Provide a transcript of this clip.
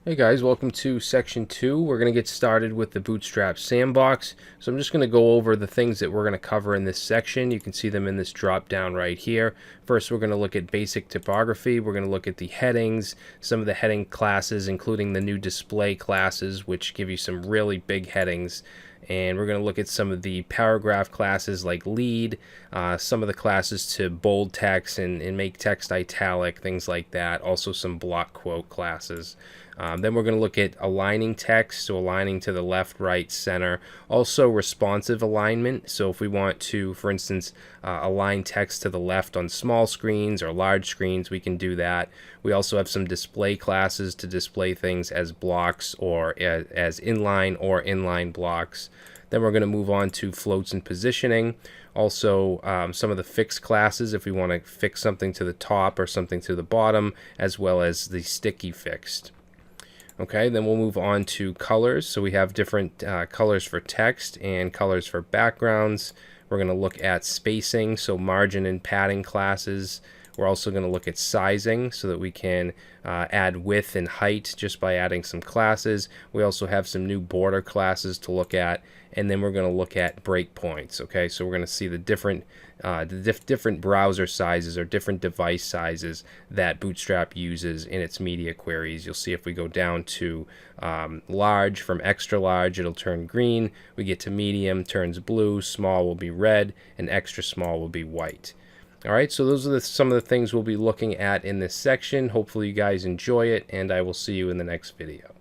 Hey guys, welcome to section 2. We're going to get started with the Bootstrap sandbox. So I'm just going to go over the things that we're going to cover in this section. You can see them in this drop down right here. First, we're going to look at basic typography. We're going to look at the headings, some of the heading classes, including the new display classes, which give you some really big headings. And we're going to look at some of the paragraph classes like lead, some of the classes to bold text and make text italic, things like that. Also some block quote classes. Then we're going to look at aligning text, so aligning to the left, right, center. Also responsive alignment, so if we want to, for instance, align text to the left on small screens or large screens, we can do that. We also have some display classes to display things as blocks or as inline blocks. Then we're going to move on to floats and positioning. Also, some of the fixed classes if we want to fix something to the top or something to the bottom, as well as the sticky fixed. Okay, then we'll move on to colors. So we have different colors for text and colors for backgrounds. We're going to look at spacing, so margin and padding classes. We're also going to look at sizing so that we can add width and height just by adding some classes. We also have some new border classes to look at, and then we're going to look at breakpoints. Okay, so we're going to see the different different browser sizes or different device sizes that Bootstrap uses in its media queries. You'll see if we go down to large, from extra large it'll turn green. We get to medium, turns blue, small will be red, and extra small will be white. Alright, so those are some of the things we'll be looking at in this section. Hopefully you guys enjoy it, and I will see you in the next video.